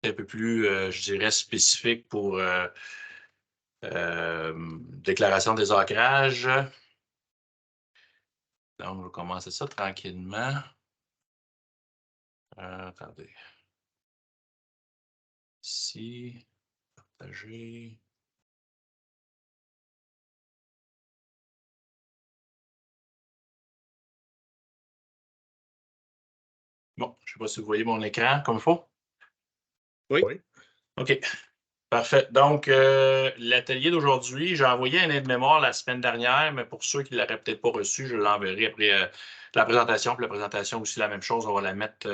un peu plus, je dirais, spécifique pour déclaration des ancrages. Donc, je vais commencer ça tranquillement. Attendez. Ici, partager. Bon, je ne sais pas si vous voyez mon écran comme il faut. Oui. OK. Parfait. Donc, l'atelier d'aujourd'hui, j'ai envoyé un aide-mémoire la semaine dernière, mais pour ceux qui ne l'auraient peut-être pas reçu, je l'enverrai après la présentation. Puis la présentation aussi, la même chose, on va la mettre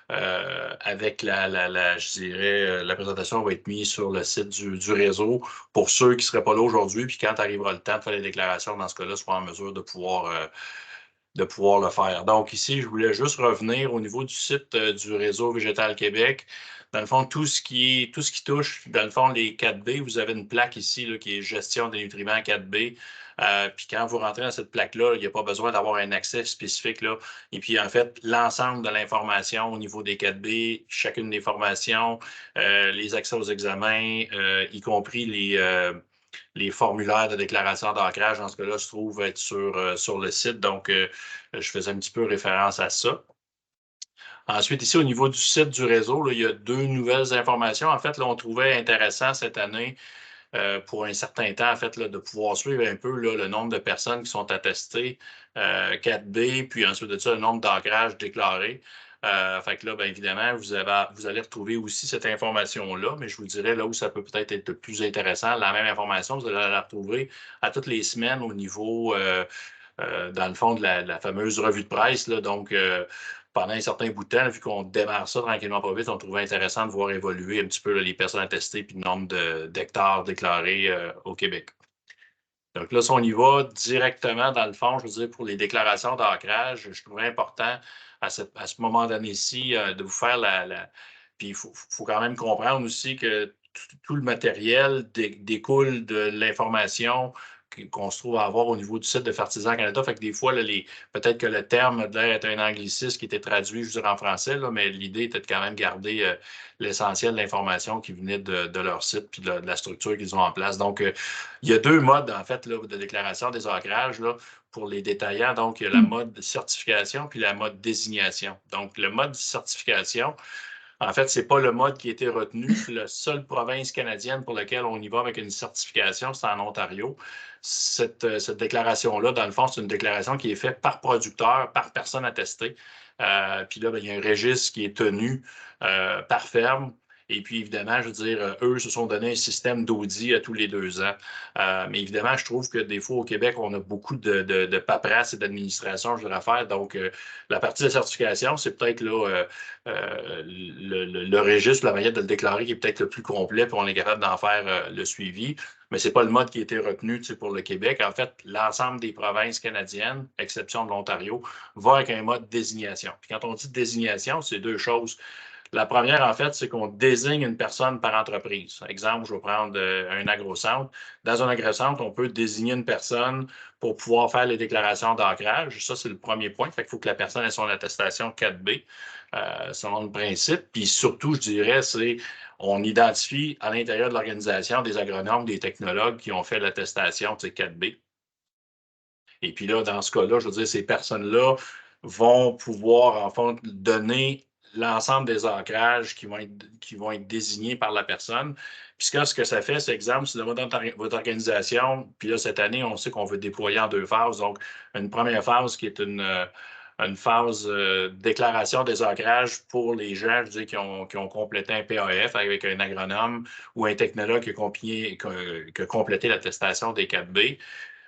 avec je dirais, la présentation va être mise sur le site du réseau pour ceux qui ne seraient pas là aujourd'hui. Puis quand arrivera le temps de faire les déclarations, dans ce cas-là, soient en mesure de pouvoir le faire. Donc ici, je voulais juste revenir au niveau du site du réseau Végétal Québec. Dans le fond, tout ce qui touche, dans le fond, les 4B, vous avez une plaque ici là, qui est gestion des nutriments 4B. Puis quand vous rentrez dans cette plaque-là, il n'y a pas besoin d'avoir un accès spécifique. Là. Et puis, en fait, l'ensemble de l'information au niveau des 4B, chacune des formations, les accès aux examens, y compris les formulaires de déclaration d'ancrage, dans ce cas-là, se trouvent être sur le site. Donc, je faisais un petit peu référence à ça. Ensuite, ici, au niveau du site du réseau, là, il y a 2 nouvelles informations. En fait, là, on trouvait intéressant cette année, pour un certain temps, en fait, là, de pouvoir suivre un peu là, le nombre de personnes qui sont attestées 4B, puis ensuite de ça, le nombre d'ancrages déclarés. Fait que là, bien évidemment, vous allez retrouver aussi cette information-là, mais je vous dirais là où ça peut peut-être être le plus intéressant, la même information, vous allez la retrouver à toutes les semaines au niveau, dans le fond, de la fameuse revue de presse. Là, donc, pendant un certain bout de temps, vu qu'on démarre ça tranquillement pas vite, on trouvait intéressant de voir évoluer un petit peu là, les personnes attestées puis le nombre d'hectares déclarés au Québec. Donc là, si on y va directement, dans le fond, je veux dire, pour les déclarations d'ancrage, je trouvais important à ce moment donné-ci de vous faire Puis il faut quand même comprendre aussi que tout le matériel découle de l'information qu'on se trouve à avoir au niveau du site de Fertilisants Canada. Fait que des fois, là, peut-être que le terme a l'air d'être un anglicisme qui était traduit, je veux dire, en français, là, mais l'idée était de quand même garder l'essentiel de l'information qui venait de leur site puis de la structure qu'ils ont en place. Donc, il y a 2 modes, en fait, là, de déclaration des ancrages là, pour les détaillants. Donc, il y a la mode certification puis la mode désignation. Donc, le mode certification, en fait, ce n'est pas le mode qui a été retenu. La seule province canadienne pour laquelle on y va avec une certification, c'est en Ontario. Cette déclaration-là, dans le fond, c'est une déclaration qui est faite par producteur, par personne attestée. Puis là, bien, il y a un registre qui est tenu par ferme. Et puis, évidemment, je veux dire, eux se sont donné un système d'audit à tous les 2 ans. Mais évidemment, je trouve que des fois, au Québec, on a beaucoup de paperasse et d'administration, je dirais, à faire. Donc, la partie de certification, c'est peut-être là le registre, la manière de le déclarer qui est peut-être le plus complet, puis on est capable d'en faire le suivi. Mais ce n'est pas le mode qui a été retenu pour le Québec. En fait, l'ensemble des provinces canadiennes, exception de l'Ontario, va avec un mode désignation. Puis quand on dit désignation, c'est 2 choses. La première, en fait, c'est qu'on désigne une personne par entreprise. Exemple, je vais prendre un agrocentre. Dans un agrocentre, on peut désigner une personne pour pouvoir faire les déclarations d'ancrage. Ça, c'est le premier point. Fait qu'il faut que la personne ait son attestation 4B, selon le principe. Puis surtout, je dirais, c'est on identifie à l'intérieur de l'organisation des agronomes, des technologues qui ont fait l'attestation 4B. Et puis là, dans ce cas-là, je veux dire, ces personnes-là vont pouvoir, en fait, donner l'ensemble des ancrages qui vont être désignés par la personne. Puis ce que ça fait, c'est exemple, si dans votre organisation, puis là, cette année, on sait qu'on veut déployer en 2 phases. Donc, une première phase qui est une phase déclaration des ancrages pour les gens, je veux dire, qui ont complété un PAF avec un agronome ou un technologue qui a complété l'attestation des 4B.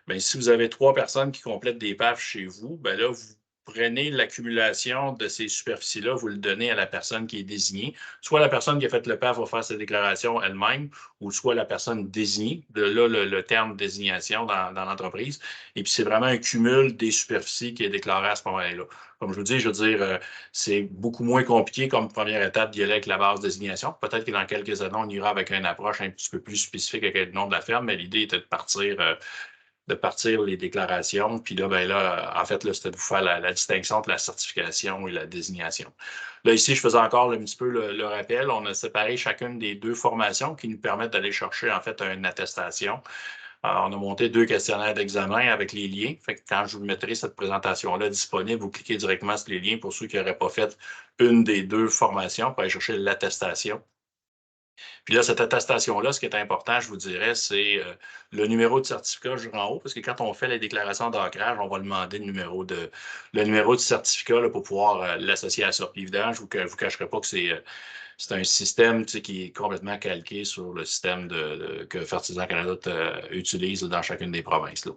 Bien, si vous avez 3 personnes qui complètent des PAF chez vous, bien là, vous prenez l'accumulation de ces superficies-là, vous le donnez à la personne qui est désignée. Soit la personne qui a fait le PAF va faire sa déclaration elle-même, ou soit la personne désignée, de là le terme désignation dans l'entreprise. Et puis, c'est vraiment un cumul des superficies qui est déclaré à ce moment-là. Comme je veux dire, c'est beaucoup moins compliqué comme première étape d'y aller avec la base désignation. Peut-être que dans quelques années, on ira avec une approche un petit peu plus spécifique avec le nom de la ferme, mais l'idée était de partir de partir les déclarations. Puis là, ben là, en fait, là, c'était de vous faire la distinction entre la certification et la désignation. Là, ici, je faisais encore un petit peu le rappel. On a séparé chacune des deux formations qui nous permettent d'aller chercher, en fait, une attestation. On a monté 2 questionnaires d'examen avec les liens. Fait que quand je vous mettrai cette présentation-là disponible, vous cliquez directement sur les liens pour ceux qui n'auraient pas fait une des deux formations pour aller chercher l'attestation. Puis là, cette attestation-là, ce qui est important, je vous dirais, c'est le numéro de certificat juste en haut, parce que quand on fait les déclarations d'ancrage, on va demander le numéro de certificat là, pour pouvoir l'associer à ça. Puis évidemment, je ne vous cacherai pas que c'est un système qui est complètement calqué sur le système que Fertilisant Canada utilise dans chacune des provinces. Là.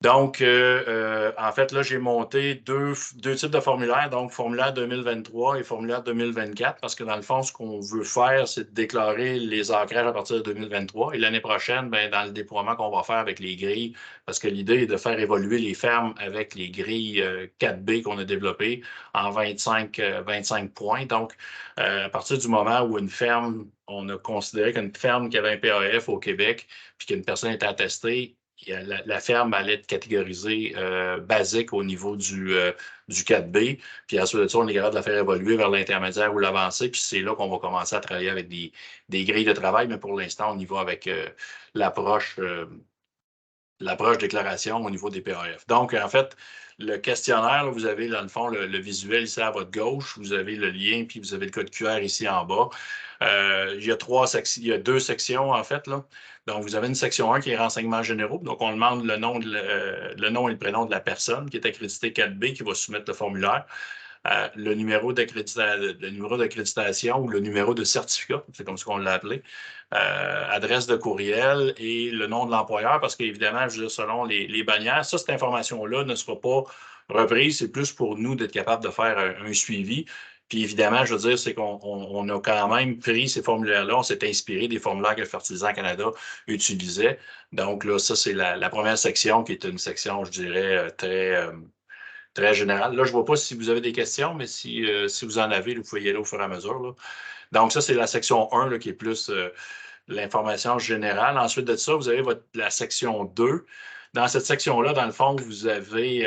Donc, en fait, là, j'ai monté deux types de formulaires, donc formulaire 2023 et formulaire 2024, parce que dans le fond, ce qu'on veut faire, c'est de déclarer les ancrages à partir de 2023. Et l'année prochaine, bien, dans le déploiement qu'on va faire avec les grilles, parce que l'idée est de faire évoluer les fermes avec les grilles 4B qu'on a développées en 25 points. Donc, à partir du moment où une ferme, on a considéré qu'une ferme qui avait un PAF au Québec, puis qu'une personne était attestée, la ferme allait être catégorisée basique au niveau du 4B. Puis ensuite de ça, on est capable de la faire évoluer vers l'intermédiaire ou l'avancée. Puis c'est là qu'on va commencer à travailler avec des grilles de travail. Mais pour l'instant, on y va avec l'approche déclaration au niveau des PAF. Donc, en fait, le questionnaire, là, vous avez dans le fond le visuel ici à votre gauche. Vous avez le lien, puis vous avez le code QR ici en bas. Il y a 2 sections, en fait. Là. Donc, vous avez une section 1 qui est renseignements généraux. Donc, on demande le nom et le prénom de la personne qui est accréditée 4B qui va soumettre le formulaire. Le numéro d'accréditation ou le numéro de certificat, c'est comme ça qu'on l'a appelé, adresse de courriel et le nom de l'employeur, parce qu'évidemment, je veux dire, selon les bannières, cette information-là ne sera pas reprise, c'est plus pour nous d'être capable de faire un suivi. Puis évidemment, je veux dire, c'est qu'on a quand même pris ces formulaires-là, on s'est inspiré des formulaires que Fertilisant Canada utilisait. Donc là, ça, c'est la première section qui est une section, je dirais, très générale. Là, je ne vois pas si vous avez des questions, mais si vous en avez, vous pouvez y aller au fur et à mesure. Là. Donc, ça, c'est la section 1 là, qui est plus l'information générale. Ensuite de ça, vous avez la section 2. Dans cette section-là, dans le fond, vous avez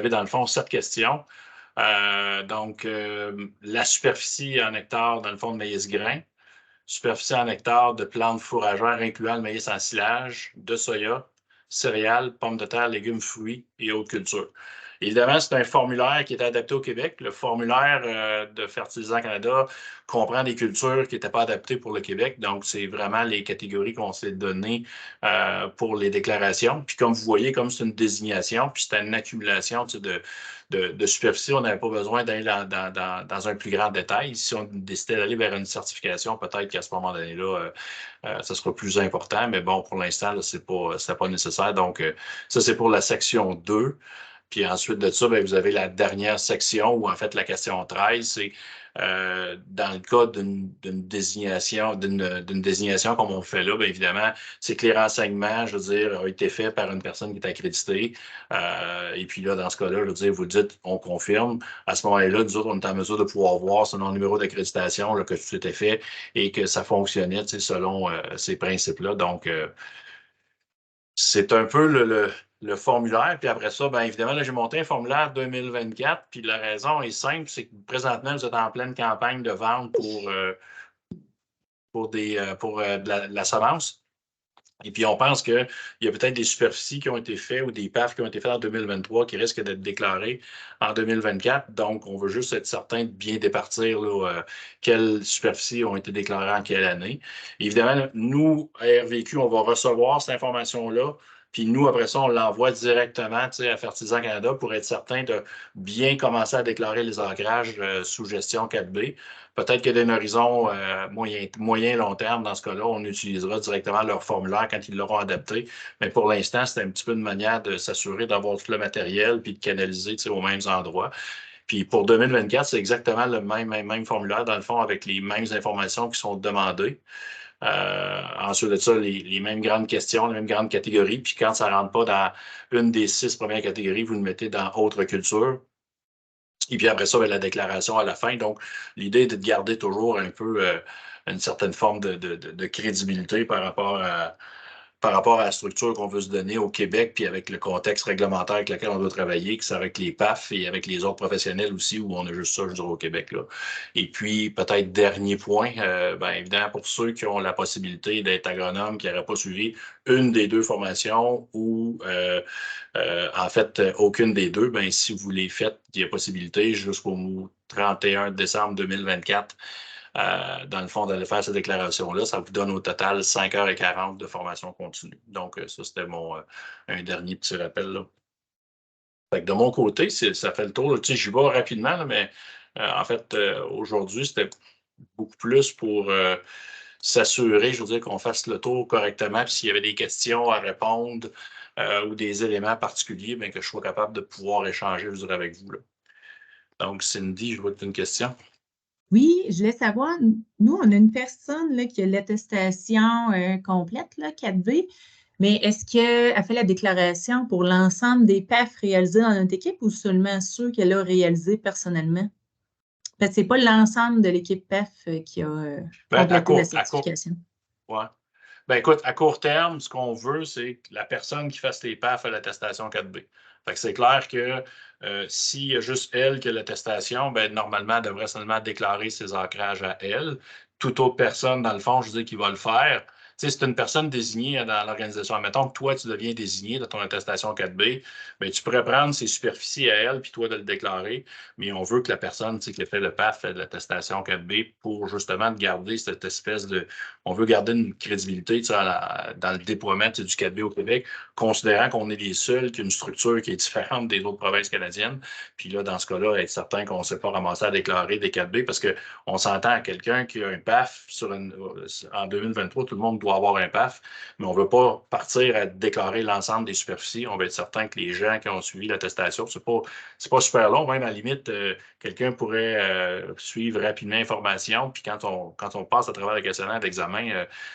dans le fond 7 questions. Donc, la superficie en hectares, dans le fond, de maïs grain, superficie en hectares de plantes fourragères incluant le maïs en silage, de soya, céréales, pommes de terre, légumes, fruits et autres cultures. Évidemment, c'est un formulaire qui est adapté au Québec. Le formulaire de Fertilisant Canada comprend des cultures qui n'étaient pas adaptées pour le Québec. Donc, c'est vraiment les catégories qu'on s'est données pour les déclarations. Puis, comme vous voyez, comme c'est une désignation, puis c'est une accumulation de superficie, on n'avait pas besoin d'aller dans un plus grand détail. Si on décidait d'aller vers une certification, peut-être qu'à ce moment donné-là, ça sera plus important. Mais bon, pour l'instant, ce n'est pas nécessaire. Donc, ça, c'est pour la section 2. Puis ensuite de ça, bien, vous avez la dernière section où en fait la question 13, c'est dans le cas d'une désignation, comme on le fait là, bien évidemment, c'est que les renseignements, je veux dire, ont été faits par une personne qui est accréditée. Et puis là, dans ce cas-là, je veux dire, vous dites, on confirme. À ce moment-là, nous autres, on est en mesure de pouvoir voir selon le numéro d'accréditation que tout était fait et que ça fonctionnait selon ces principes-là. Donc, c'est un peu le formulaire. Puis après ça, bien évidemment, là, j'ai monté un formulaire 2024. Puis la raison est simple, c'est que présentement, vous êtes en pleine campagne de vente pour de la semence. Et puis, on pense qu'il y a peut-être des superficies qui ont été faites ou des PAF qui ont été faites en 2023 qui risquent d'être déclarées en 2024. Donc, on veut juste être certain de bien départir là, quelles superficies ont été déclarées en quelle année. Évidemment, nous, à RVQ, on va recevoir cette information-là. Puis nous, après ça, on l'envoie directement à Fertilisant Canada pour être certain de bien commencer à déclarer les ancrages sous gestion 4B. Peut-être que d'un horizon moyen long terme, dans ce cas-là, on utilisera directement leur formulaire quand ils l'auront adapté. Mais pour l'instant, c'est un petit peu une manière de s'assurer d'avoir tout le matériel puis de canaliser aux mêmes endroits. Puis pour 2024, c'est exactement le même formulaire, dans le fond, avec les mêmes informations qui sont demandées. Ensuite de ça, les mêmes grandes questions, les mêmes grandes catégories. Puis quand ça ne rentre pas dans une des 6 premières catégories, vous le mettez dans autre culture. Et puis après ça, bien, la déclaration à la fin. Donc, l'idée est de garder toujours un peu une certaine forme de crédibilité par rapport par rapport à la structure qu'on veut se donner au Québec, puis avec le contexte réglementaire avec lequel on doit travailler, que c'est avec les PAF et avec les autres professionnels aussi, où on a juste ça, je dirais, au Québec, là. Et puis, peut-être dernier point, ben, évidemment, pour ceux qui ont la possibilité d'être agronome, qui n'auraient pas suivi une des deux formations ou en fait, aucune des deux, ben, si vous les faites, il y a possibilité jusqu'au 31 décembre 2024 dans le fond, d'aller faire cette déclaration-là. Ça vous donne au total 5h40 de formation continue. Donc, ça, c'était un dernier petit rappel, là. Fait que de mon côté, ça fait le tour. Tu sais, j'y vais rapidement, là, mais en fait, aujourd'hui, c'était beaucoup plus pour s'assurer, je veux dire, qu'on fasse le tour correctement. Puis s'il y avait des questions à répondre ou des éléments particuliers, bien, que je sois capable de pouvoir échanger, je veux dire, avec vous, là. Donc, Cindy, je vois que tu as une question. Oui, je voulais savoir, nous, on a une personne là, qui a l'attestation complète, là, 4B, mais est-ce qu'elle fait la déclaration pour l'ensemble des PAF réalisés dans notre équipe ou seulement ceux qu'elle a réalisés personnellement? Parce que ce n'est pas l'ensemble de l'équipe PAF qui a Ben, complété la certification. ouais. Ben, écoute, à court terme, ce qu'on veut, c'est que la personne qui fasse les PAF a l'attestation 4B. Fait que c'est clair que s'il y a juste elle qui a l'attestation, ben, normalement, elle devrait seulement déclarer ses ancrages à elle. Toute autre personne, dans le fond, je veux dire, qui va le faire. Tu sais, c'est une personne désignée dans l'organisation. Admettons que toi, tu deviens désigné de ton attestation 4B, bien, tu pourrais prendre ses superficies à elle, puis toi, de le déclarer. Mais on veut que la personne, tu sais, qui a fait le PAF fait de l'attestation 4B pour justement garder cette espèce de on veut garder une crédibilité dans le déploiement du 4B au Québec, considérant qu'on est les seuls qui ont une structure qui est différente des autres provinces canadiennes. Puis là, dans ce cas-là, être certain qu'on ne s'est pas ramassé à déclarer des 4B parce qu'on s'entend à quelqu'un qui a un PAF en 2023, tout le monde doit avoir un PAF, mais on ne veut pas partir à déclarer l'ensemble des superficies. On veut être certain que les gens qui ont suivi l'attestation, c'est pas super long, même à la limite, quelqu'un pourrait suivre rapidement l'information, puis quand on passe à travers le questionnaire d'examen,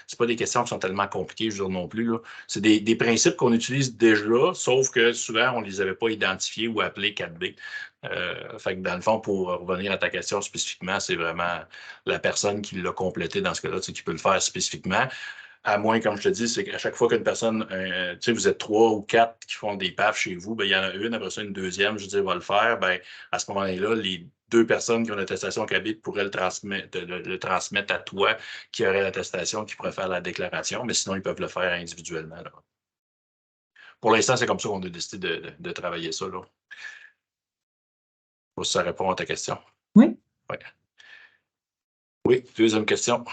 c'est pas des questions qui sont tellement compliquées, je veux dire non plus, là. C'est des principes qu'on utilise déjà, sauf que souvent, on ne les avait pas identifiés ou appelés 4B. Fait que dans le fond, pour revenir à ta question spécifiquement, c'est vraiment la personne qui l'a complété dans ce cas-là, tu sais, qui peut le faire spécifiquement. À moins, comme je te dis, c'est qu'à chaque fois qu'une personne, tu sais, vous êtes 3 ou 4 qui font des PAF chez vous, ben, il y en a une, après ça, une deuxième, je veux dire, va le faire. Ben, à ce moment-là, les 2 personnes qui ont l'attestation CABIT pourraient le transmettre à toi qui aurait l'attestation, qui pourrait faire la déclaration, mais sinon, ils peuvent le faire individuellement, là. Pour l'instant, c'est comme ça qu'on a décidé de travailler ça, là. Pour ça répond à ta question. Oui. Ouais. Oui, deuxième question.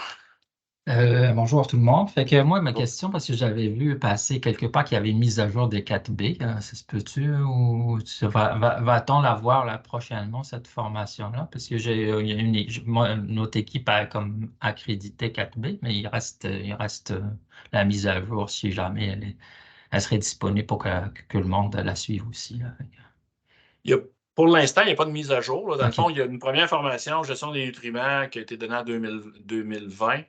Bonjour tout le monde. Fait que moi, ma question, parce que j'avais vu passer quelque part qu'il y avait une mise à jour des 4B, ça se peut-tu ou va-t-on la voir prochainement, cette formation-là? Parce que il y a notre équipe a comme accrédité 4B, mais il reste la mise à jour si jamais elle serait disponible pour que le monde la suive aussi, là. Pour l'instant, il n'y a pas de mise à jour, là. Dans le OK. fond, il y a une première formation, gestion des nutriments, qui a été donnée en 2020.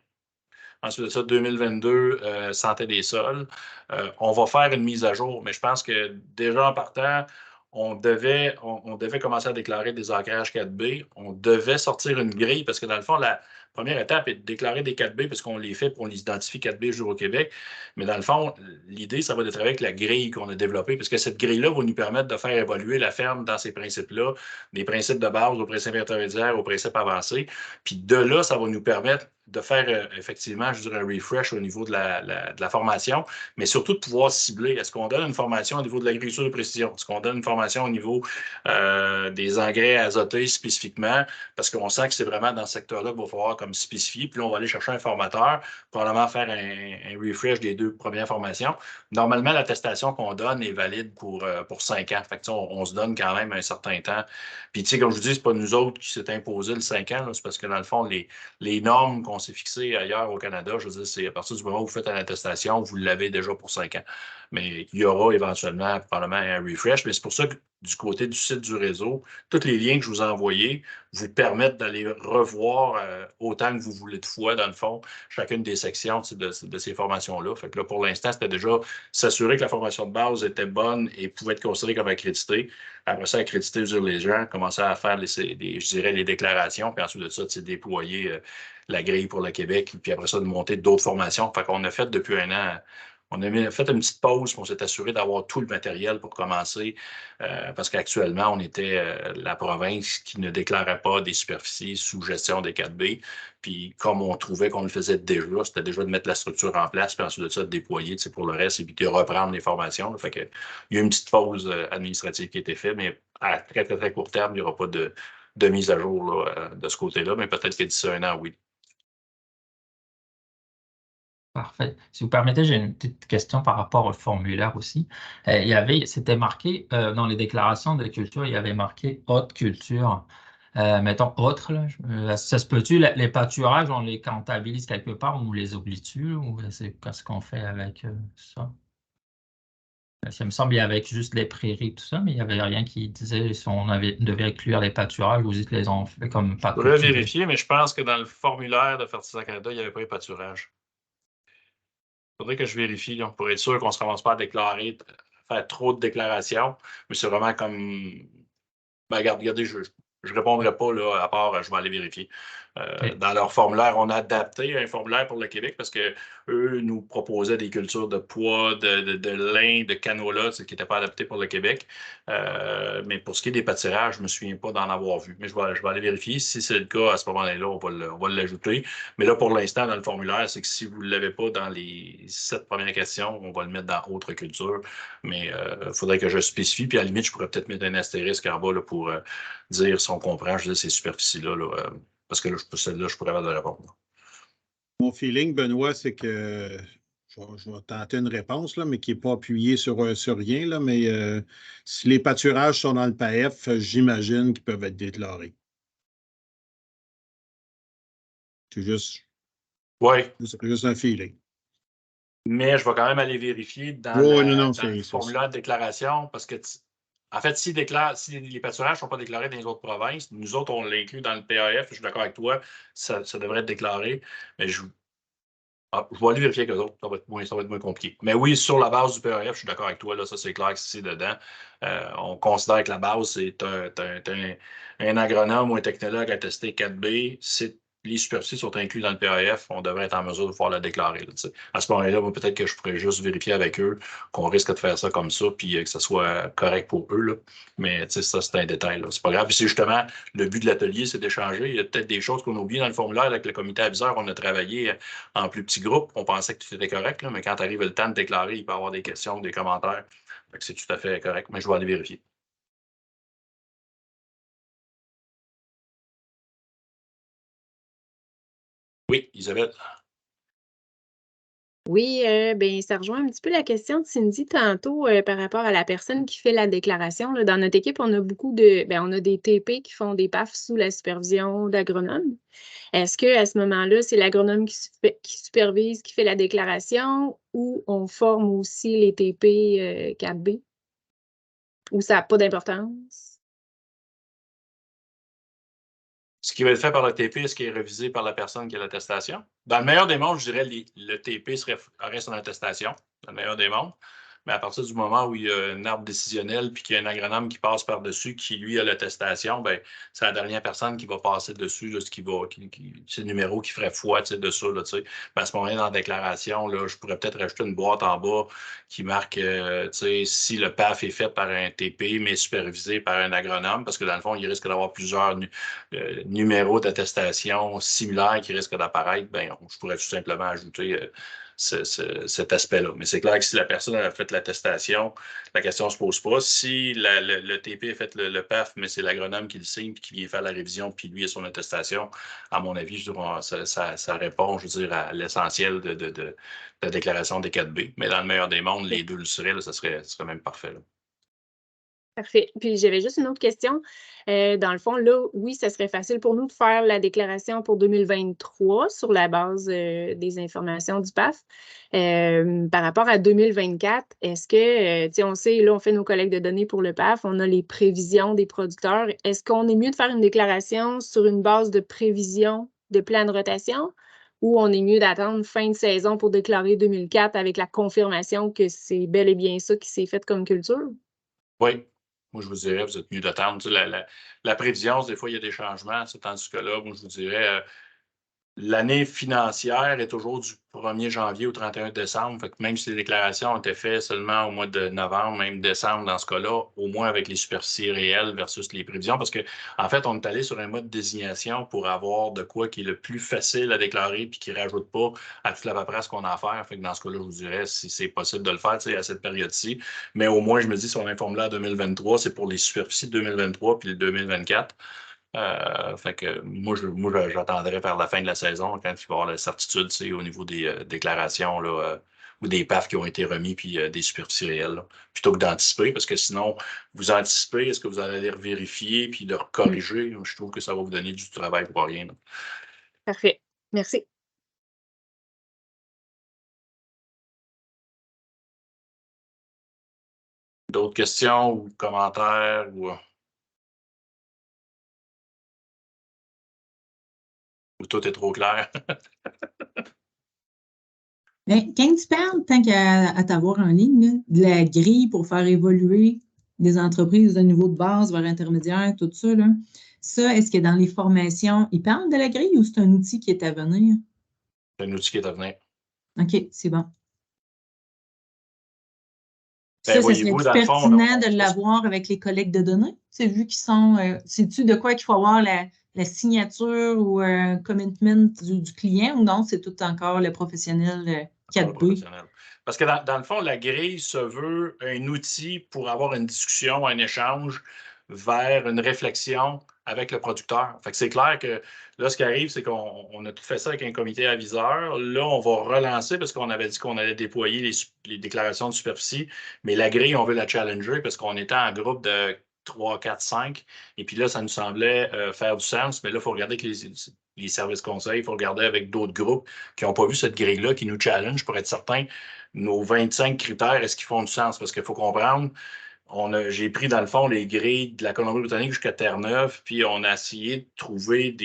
Ensuite de ça, 2022, santé des sols. On va faire une mise à jour, mais je pense que déjà en partant, on devait commencer à déclarer des ancrages 4B. On devait sortir une grille parce que dans le fond, la première étape est de déclarer des 4B parce qu'on les fait pour les identifier 4B jour au Québec. Mais dans le fond, l'idée, ça va être de travailler avec la grille qu'on a développée parce que cette grille-là va nous permettre de faire évoluer la ferme dans ces principes-là, des principes de base aux principes intermédiaires, aux principes avancés. Puis de là, ça va nous permettre de faire effectivement, je dirais, un refresh au niveau de la formation, mais surtout de pouvoir cibler. Est-ce qu'on donne une formation au niveau de l'agriculture de précision? Est-ce qu'on donne une formation au niveau des engrais azotés spécifiquement? Parce qu'on sent que c'est vraiment dans ce secteur-là qu'il va falloir comme spécifier. Puis là, on va aller chercher un formateur, probablement faire un refresh des 2 premières formations. Normalement, l'attestation qu'on donne est valide pour 5 ans. Fait que, on se donne quand même un certain temps. Puis, tu sais, comme je vous dis, c'est pas nous autres qui s'est imposé le 5 ans, c'est parce que dans le fond, les normes qu'on s'est fixées ailleurs au Canada, je veux dire, c'est à partir du moment où vous faites une attestation, vous l'avez déjà pour 5 ans. Mais il y aura éventuellement probablement un refresh. Mais c'est pour ça que du côté du site du réseau, tous les liens que je vous ai envoyés vous permettent d'aller revoir autant que vous voulez de fois, dans le fond, chacune des sections de ces formations-là. Fait que là, pour l'instant, c'était déjà s'assurer que la formation de base était bonne et pouvait être considérée comme accréditée. Après ça, accréditer les gens, commencer à faire je dirais, les déclarations, puis ensuite de ça, déployer la grille pour le Québec, puis après ça, de monter d'autres formations. Fait qu'on a fait depuis un an, On a fait une petite pause, puis on s'est assuré d'avoir tout le matériel pour commencer, parce qu'actuellement, on était la province qui ne déclarait pas des superficies sous gestion des 4B. Puis comme on trouvait qu'on le faisait déjà, c'était déjà de mettre la structure en place, puis ensuite de ça, de déployer pour le reste, et puis de reprendre les formations. Là. Fait que, il y a une petite pause administrative qui a été faite, mais à très, très, très court terme, il n'y aura pas de mise à jour là, de ce côté-là, mais peut-être que d'ici un an, oui. Parfait. Si vous permettez, j'ai une petite question par rapport au formulaire aussi. C'était marqué dans les déclarations de culture, il y avait marqué haute culture. Mettons autre, là, ça se peut-tu, les pâturages, on les comptabilise quelque part, on les oublie-tu, ou c'est qu'est-ce qu'on fait avec ça? Ça me semble qu'il y avait juste les prairies, tout ça, mais il n'y avait rien qui disait si on devait inclure les pâturages ou juste les ont fait comme pas Je voudrais cultivés. vérifier, mais je pense que dans le formulaire de Fertilisant Canada, il n'y avait pas de pâturage. Il faudrait que je vérifie là, pour être sûr qu'on ne se commence pas à déclarer, faire trop de déclarations. Mais c'est vraiment comme. Ben, regardez, je ne répondrai pas là, à part je vais aller vérifier. OK. Dans leur formulaire, on a adapté un formulaire pour le Québec parce qu'eux nous proposaient des cultures de pois, de lin, de canola, ce qui n'était pas adapté pour le Québec. Mais pour ce qui est des pâturages, je ne me souviens pas d'en avoir vu. Mais je vais aller vérifier. Si c'est le cas, à ce moment-là, on va l'ajouter. Mais là, pour l'instant, dans le formulaire, c'est que si vous ne l'avez pas dans les 7 premières questions, on va le mettre dans autre culture. Mais il faudrait que je spécifie. Puis à la limite, je pourrais peut-être mettre un astérisque en bas là, pour dire si on comprend ces superficies-là. Là, parce que là, celle-là, je pourrais avoir de la répondre. Mon feeling, Benoît, c'est que je vais tenter une réponse, là, mais qui n'est pas appuyée sur rien. Là, mais si les pâturages sont dans le PAF, j'imagine qu'ils peuvent être déclarés. C'est juste un feeling. Mais je vais quand même aller vérifier dans le formulaire de déclaration parce que, en fait, si les pâturages ne sont pas déclarés dans les autres provinces, nous autres, on l'inclut dans le PAF. Je suis d'accord avec toi, ça devrait être déclaré. Mais je vais aller vérifier avec eux autres. Ça va être moins compliqué. Mais oui, sur la base du PAF, je suis d'accord avec toi. Là, ça, c'est clair que si c'est dedans. On considère que la base, c'est un agronome ou un technologue attesté 4B. Les superficies sont inclus dans le PAF, on devrait être en mesure de pouvoir la déclarer. Là, à ce moment-là, peut-être que je pourrais juste vérifier avec eux qu'on risque de faire ça comme ça, puis que ça soit correct pour eux. Là. Mais ça, c'est un détail. C'est pas grave. Puis c'est justement le but de l'atelier, c'est d'échanger. Il y a peut-être des choses qu'on a oubliées dans le formulaire avec le comité aviseur. On a travaillé en plus petits groupes. On pensait que tout était correct, là, mais quand arrive le temps de déclarer, il peut y avoir des questions, des commentaires. C'est tout à fait correct, mais je vais aller vérifier. Oui, Isabelle. Oui, ben, ça rejoint un petit peu la question de Cindy tantôt par rapport à la personne qui fait la déclaration. Là. Dans notre équipe, on a on a des TP qui font des PAF sous la supervision d'agronomes. Est-ce qu'à ce moment-là, c'est l'agronome qui supervise, qui fait la déclaration ou on forme aussi les TP 4B? Ou ça n'a pas d'importance? Ce qui va être fait par le TP, ce qui est révisé par la personne qui a l'attestation. Dans le meilleur des mondes, je dirais le TP reste en attestation, dans le meilleur des mondes. Mais à partir du moment où il y a un arbre décisionnel puis qu'il y a un agronome qui passe par-dessus, qui lui a l'attestation, ben c'est la dernière personne qui va passer dessus, là, c'est le numéro qui ferait foi de ça. Là, à ce moment-là, dans la déclaration, là, je pourrais peut-être rajouter une boîte en bas qui marque si le PAF est fait par un TP, mais supervisé par un agronome, parce que dans le fond, il risque d'avoir plusieurs numéros d'attestation similaires qui risquent d'apparaître, ben, je pourrais tout simplement ajouter cet aspect-là. Mais c'est clair que si la personne a fait l'attestation, la question ne se pose pas. Si le TP a fait le PAF, mais c'est l'agronome qui le signe et qui vient faire la révision, puis lui a son attestation, à mon avis, je dirais, ça répond, je veux dire, à l'essentiel de la déclaration des 4B. Mais dans le meilleur des mondes, les deux le seraient, là, ça serait même parfait. Là. Parfait. Puis j'avais juste une autre question. Dans le fond, là, oui, ça serait facile pour nous de faire la déclaration pour 2023 sur la base des informations du PAF. Par rapport à 2024, est-ce que, on sait, là, on fait nos collectes de données pour le PAF, on a les prévisions des producteurs. Est-ce qu'on est mieux de faire une déclaration sur une base de prévision de plan de rotation ou on est mieux d'attendre fin de saison pour déclarer 2004 avec la confirmation que c'est bel et bien ça qui s'est fait comme culture? Oui. Moi, je vous dirais, vous êtes mieux d'attendre. La prévision, des fois, il y a des changements. Tandis que là, moi, je vous dirais, l'année financière est toujours du 1er janvier au 31 décembre. Fait que même si les déclarations ont été faites seulement au mois de novembre, même décembre dans ce cas-là, au moins avec les superficies réelles versus les prévisions, parce qu'en fait, on est allé sur un mode de désignation pour avoir de quoi qui est le plus facile à déclarer puis qui ne rajoute pas à toute la paperasse qu'on a à faire. Fait que dans ce cas-là, je vous dirais si c'est possible de le faire à cette période-ci. Mais au moins, je me dis, sur un formulaire 2023, c'est pour les superficies de 2023 puis le 2024. Fait que moi, j'attendrai vers la fin de la saison quand il va y avoir la certitude au niveau des déclarations là, ou des PAF qui ont été remis puis des superficies réelles, là, plutôt que d'anticiper, parce que sinon, vous anticipez, est-ce que vous allez les vérifier puis de corriger? Je trouve que ça va vous donner du travail pour rien. Là. Parfait. Merci. D'autres questions ou commentaires ou tout est trop clair? Mais quand tu parles, tant qu'à t'avoir en ligne, là, de la grille pour faire évoluer des entreprises de niveau de base vers intermédiaire, tout ça, là, ça, est-ce que dans les formations, ils parlent de la grille ou c'est un outil qui est à venir? C'est un outil qui est à venir. OK, c'est bon. Ben, Ça serait voyez-vous, plus dans le fond, pertinent de l'avoir avec les collègues de données? C'est vu qu'ils sont. Sais-tu de quoi qu'il faut avoir la signature ou un commitment du client ou non? C'est tout encore le professionnel 4B? Parce que dans le fond, la grille se veut un outil pour avoir une discussion, un échange vers une réflexion avec le producteur. Fait que c'est clair que là, ce qui arrive, c'est qu'on a tout fait ça avec un comité aviseur. Là, on va relancer parce qu'on avait dit qu'on allait déployer les déclarations de superficie, mais la grille, on veut la challenger parce qu'on était en groupe de 3, 4, 5. Et puis là, ça nous semblait faire du sens, mais là, il faut regarder que les services conseils, il faut regarder avec d'autres groupes qui n'ont pas vu cette grille-là, qui nous challenge pour être certain, nos 25 critères, est-ce qu'ils font du sens? Parce qu'il faut comprendre, j'ai pris dans le fond les grilles de la Colombie-Britannique jusqu'à Terre-Neuve, puis on a essayé de trouver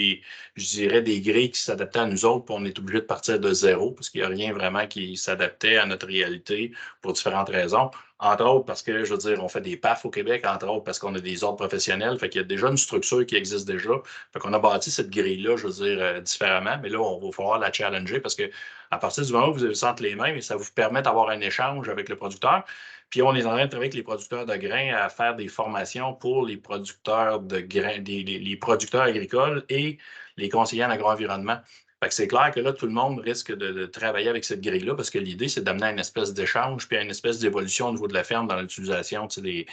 je dirais, des grilles qui s'adaptaient à nous autres, puis on est obligé de partir de zéro, parce qu'il n'y a rien vraiment qui s'adaptait à notre réalité pour différentes raisons. Entre autres, parce que, je veux dire, on fait des PAF au Québec, entre autres, parce qu'on a des ordres professionnels, fait qu'il y a déjà une structure qui existe déjà. Fait qu'on a bâti cette grille-là, je veux dire, différemment, mais là, on va falloir la challenger parce que à partir du moment où vous avez entre les mains, ça vous permet d'avoir un échange avec le producteur. Puis on est en train de travailler avec les producteurs de grains à faire des formations pour les producteurs de grains, les producteurs agricoles et les conseillers en agro-environnement. Fait que c'est clair que là, tout le monde risque de travailler avec cette grille-là parce que l'idée, c'est d'amener une espèce d'échange puis une espèce d'évolution au niveau de la ferme dans l'utilisation des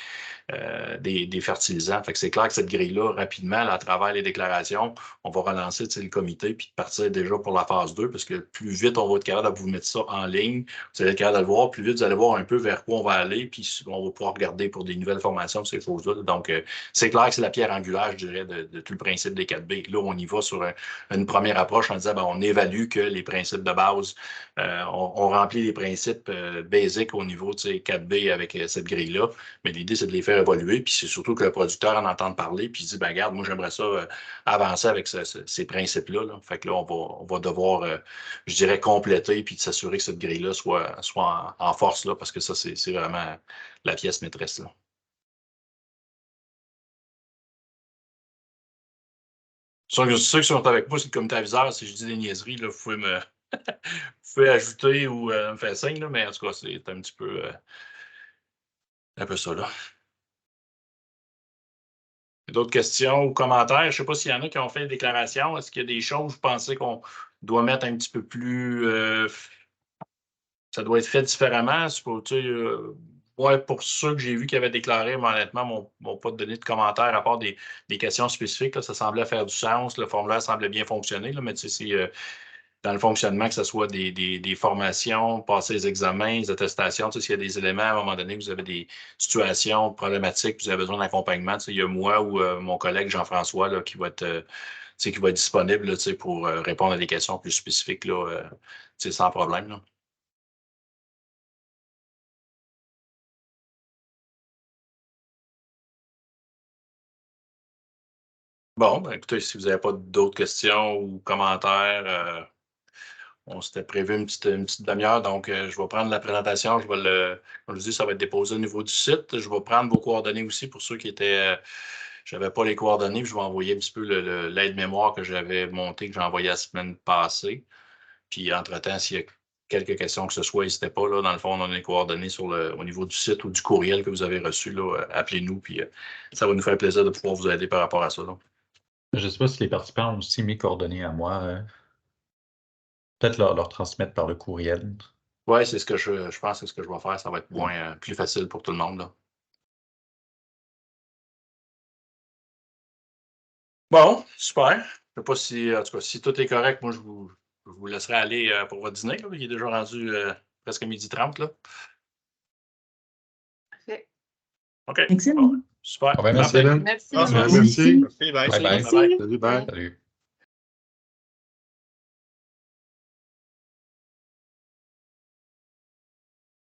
fertilisants. Fait que c'est clair que cette grille-là, rapidement, là, à travers les déclarations, on va relancer le comité puis partir déjà pour la phase 2 parce que plus vite on va être capable de vous mettre ça en ligne, vous allez être capable de le voir, plus vite vous allez voir un peu vers quoi on va aller puis on va pouvoir regarder pour des nouvelles formations de ces choses-là. Donc, c'est clair que c'est la pierre angulaire, je dirais, de tout le principe des 4B. Là, on y va sur une première approche en disant, ben, on évalue que les principes de base, on remplit les principes basiques au niveau 4B avec cette grille-là, mais l'idée, c'est de les faire évoluer, puis c'est surtout que le producteur en entende parler, puis il dit, ben regarde, moi, j'aimerais ça avancer avec ces principes-là. Là. Fait que là, on va devoir, je dirais, compléter, puis de s'assurer que cette grille-là soit en force, là, parce que ça, c'est vraiment la pièce maîtresse. Là. Ceux qui sont avec moi, c'est le comité aviseur. Si je dis des niaiseries, là, vous pouvez vous pouvez ajouter ou me faire signe, là, mais en tout cas, c'est un petit peu ça, là. D'autres questions ou commentaires? Je ne sais pas s'il y en a qui ont fait des déclarations. Est-ce qu'il y a des choses, vous pensez qu'on doit mettre un petit peu plus... ça doit être fait différemment? Ouais, pour ceux que j'ai vus qui avaient déclaré, mais honnêtement, m'ont pas donné de commentaires à part des questions spécifiques. Là, ça semblait faire du sens. Le formulaire semblait bien fonctionner, là, mais tu sais, c'est dans le fonctionnement, que ce soit des formations, passer les examens, les attestations, tu sais, s'il y a des éléments, à un moment donné, vous avez des situations problématiques, vous avez besoin d'accompagnement, tu sais, il y a moi ou mon collègue Jean-François là, qui va être, disponible là, tu sais, pour répondre à des questions plus spécifiques là, tu sais, sans problème. Là. Bon, ben, écoutez, si vous n'avez pas d'autres questions ou commentaires, on s'était prévu une petite demi-heure, donc je vais prendre la présentation. Comme je dis, ça va être déposé au niveau du site. Je vais prendre vos coordonnées aussi pour ceux qui Je n'avais pas les coordonnées, puis je vais envoyer un petit peu l'aide-mémoire que j'avais monté, que j'ai envoyé la semaine passée. Puis, entre-temps, s'il y a quelques questions que ce soit, n'hésitez pas. Là, dans le fond, on a les coordonnées au niveau du site ou du courriel que vous avez reçu. Là, appelez-nous, puis ça va nous faire plaisir de pouvoir vous aider par rapport à ça. Là. Je ne sais pas si les participants ont aussi mes coordonnées à moi. Peut-être leur transmettre par le courriel. Oui, c'est ce que je pense que c'est ce que je vais faire. Ça va être plus facile pour tout le monde. Là. Bon, super. Je ne sais pas si, en tout cas, si tout est correct, moi, je vous laisserai aller pour votre dîner. Là. Il est déjà rendu presque 12h30. Là. Parfait. OK. Excellent. Bon, super. Merci, Parfait. Hélène. Merci. Ah, Merci. merci. Merci. Bye. Bye bye. Merci. Salut, bye. Salut.